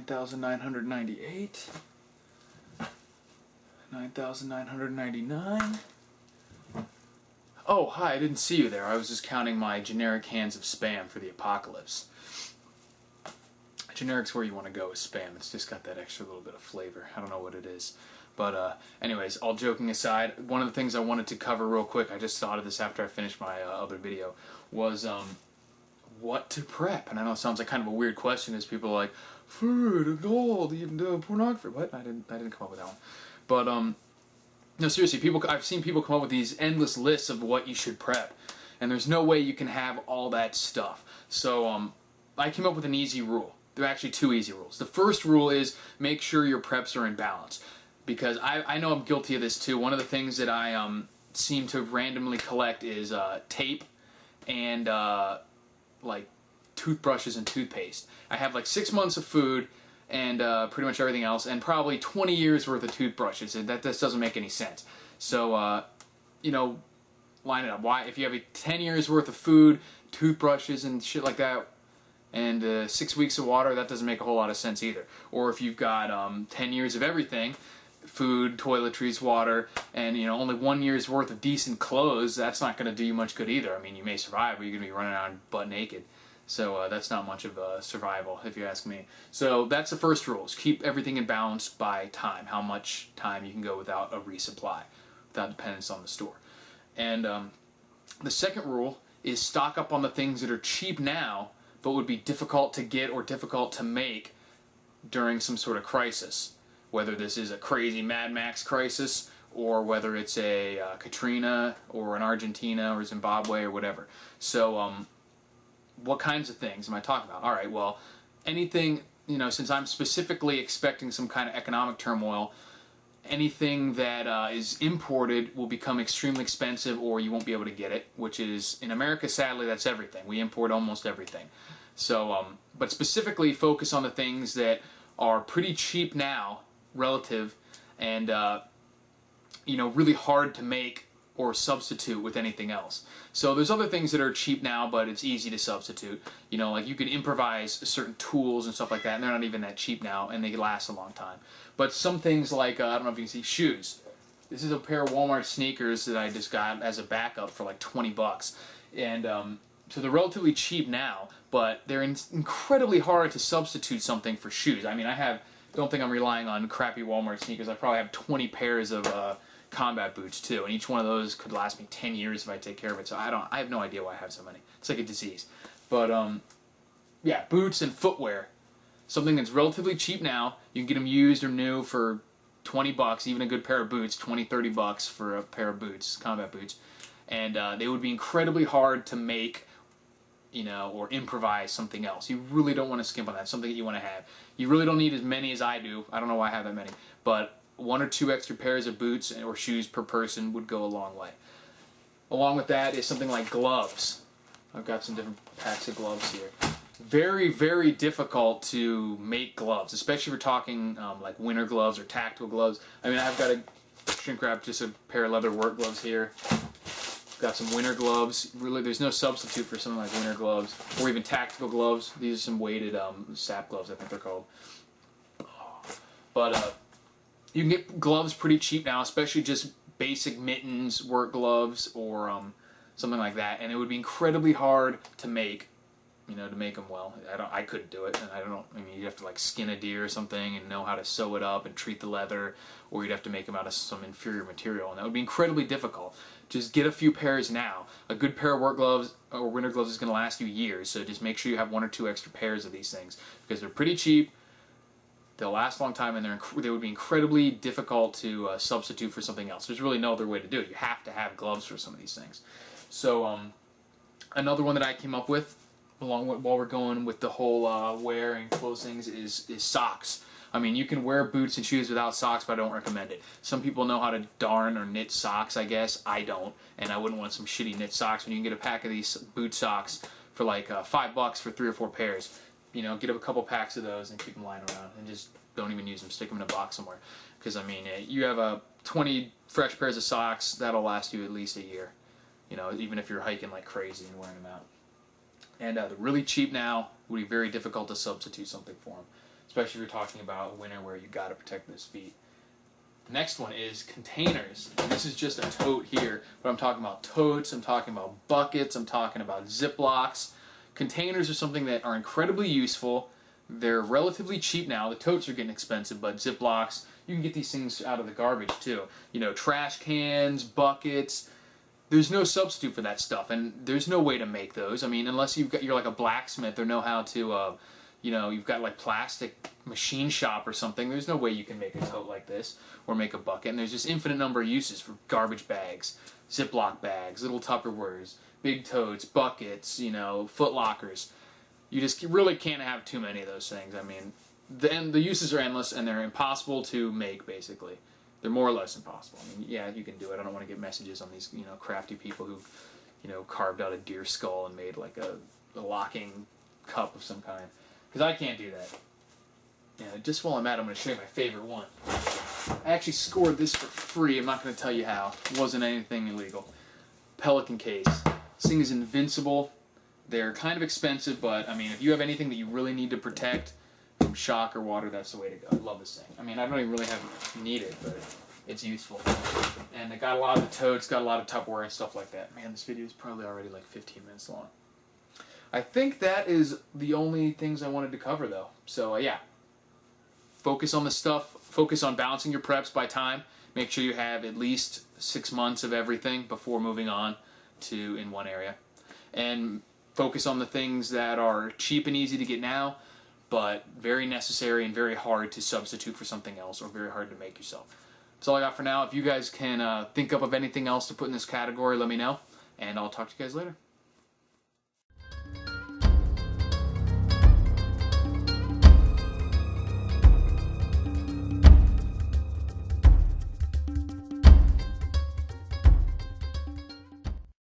9,998, 9,999. Oh, hi, I didn't see you there. I was just counting my generic cans of Spam for the apocalypse. Generic's where you want to go with Spam. It's just got that extra little bit of flavor. I don't know what it is. But anyways, all joking aside, one of the things I wanted to cover real quick, I just thought of this after I finished my other video, was what to prep. And I know it sounds like kind of a weird question, as people are like, food, gold, even pornography. What? I didn't come up with that one. But no, seriously, I've seen people come up with these endless lists of what you should prep, and there's no way you can have all that stuff. So I came up with an easy rule. There are actually two easy rules. The first rule is make sure your preps are in balance, because I know I'm guilty of this too. One of the things that I seem to randomly collect is tape and like toothbrushes and toothpaste. I have like 6 months of food and pretty much everything else, and probably 20 years worth of toothbrushes, and that just doesn't make any sense. So you know, line it up. Why, if you have 10 years worth of food, toothbrushes and shit like that, and 6 weeks of water, that doesn't make a whole lot of sense either. Or if you've got 10 years of everything, food, toiletries, water, and only 1 year's worth of decent clothes, that's not going to do you much good either. I mean, you may survive, but you're going to be running around butt naked. So that's not much of a survival, if you ask me. So that's the first rule, is keep everything in balance by time, how much time you can go without a resupply, without dependence on the store. And the second rule is stock up on the things that are cheap now, but would be difficult to get or difficult to make during some sort of crisis. Whether this is a crazy Mad Max crisis, or whether it's a Katrina, or an Argentina, or Zimbabwe, or whatever. So what kinds of things am I talking about? Alright, well, anything, since I'm specifically expecting some kind of economic turmoil, anything that is imported will become extremely expensive, or you won't be able to get it, which is, in America, sadly, that's everything. We import almost everything. So, but specifically focus on the things that are pretty cheap now, relative, and, really hard to make or substitute with anything else. So there's other things that are cheap now, but it's easy to substitute. Like you can improvise certain tools and stuff like that, and they're not even that cheap now, and they last a long time. But some things like, I don't know if you can see, shoes. This is a pair of Walmart sneakers that I just got as a backup for like 20 bucks. And so they're relatively cheap now, but they're incredibly hard to substitute something for shoes. I mean, don't think I'm relying on crappy Walmart sneakers. I probably have 20 pairs of combat boots too, and each one of those could last me 10 years if I take care of it. So I have no idea why I have so many. It's like a disease. But yeah, boots and footwear, something that's relatively cheap now. You can get them used or new for 20 bucks, even a good pair of boots, 20, 30 bucks for a pair of boots, combat boots. And they would be incredibly hard to make, or improvise something else. You really don't want to skimp on that, something that you want to have. You really don't need as many as I do. I don't know why I have that many, but 1 or 2 extra pairs of boots or shoes per person would go a long way. Along with that is something like gloves. I've got some different packs of gloves here. Very, very difficult to make gloves, especially if you're talking like winter gloves or tactical gloves. I mean, I've got a shrink wrap, just a pair of leather work gloves here. Got some winter gloves. Really, there's no substitute for something like winter gloves, or even tactical gloves. These are some weighted sap gloves, I think they're called. But you can get gloves pretty cheap now, especially just basic mittens, work gloves, or something like that. And it would be incredibly hard to make, to make them well. I couldn't do it, and I mean, you'd have to like skin a deer or something and know how to sew it up and treat the leather, or you'd have to make them out of some inferior material, and that would be incredibly difficult. Just get a few pairs now. A good pair of work gloves or winter gloves is going to last you years, so just make sure you have 1 or 2 extra pairs of these things, because they're pretty cheap, they'll last a long time, and they would be incredibly difficult to substitute for something else. There's really no other way to do it. You have to have gloves for some of these things. So another one that I came up with, while we're going with the whole wear and clothes things, is socks. I mean, you can wear boots and shoes without socks, but I don't recommend it. Some people know how to darn or knit socks, I guess. I don't, and I wouldn't want some shitty knit socks when you can get a pack of these boot socks for like $5 for 3 or 4 pairs. Get a couple packs of those and keep them lying around, and just don't even use them. Stick them in a box somewhere. Because, I mean, you have 20 fresh pairs of socks, that'll last you at least a year. Even if you're hiking like crazy and wearing them out. And they're really cheap now. It would be very difficult to substitute something for them. especially if you're talking about winter where you got to protect those feet. Next one is containers. And this is just a tote here, but I'm talking about totes, I'm talking about buckets, I'm talking about Ziplocs. Containers are something that are incredibly useful. They're relatively cheap now. The totes are getting expensive, but Ziplocs, you can get these things out of the garbage too. You know, trash cans, buckets. There's no substitute for that stuff, and there's no way to make those. I mean, unless you're like a blacksmith or know how to, you know, you've got like plastic machine shop or something. There's no way you can make a tote like this or make a bucket. And there's just infinite number of uses for garbage bags, Ziploc bags, little Tupperwares, big totes, buckets, you know, foot lockers. You just really can't have too many of those things. I mean, the uses are endless and they're impossible to make, basically. They're more or less impossible. I mean, yeah, you can do it. I don't want to get messages on these, you know, crafty people who, you know, carved out a deer skull and made like a locking cup of some kind. Because I can't do that. Yeah, just while I'm at it, I'm going to show you my favorite one. I actually scored this for free. I'm not going to tell you how. It wasn't anything illegal. Pelican case. This thing is invincible. They're kind of expensive, but I mean, if you have anything that you really need to protect from shock or water, that's the way to go. I love this thing. I mean, I don't even really need it, but it's useful. And it got a lot of the totes, got a lot of Tupperware and stuff like that. Man, this video is probably already like 15 minutes long. I think that is the only things I wanted to cover, though. So, yeah. Focus on the stuff. Focus on balancing your preps by time. Make sure you have at least 6 months of everything before moving on to in one area. And focus on the things that are cheap and easy to get now, but very necessary and very hard to substitute for something else or very hard to make yourself. That's all I got for now. If you guys can think up of anything else to put in this category, let me know, and I'll talk to you guys later.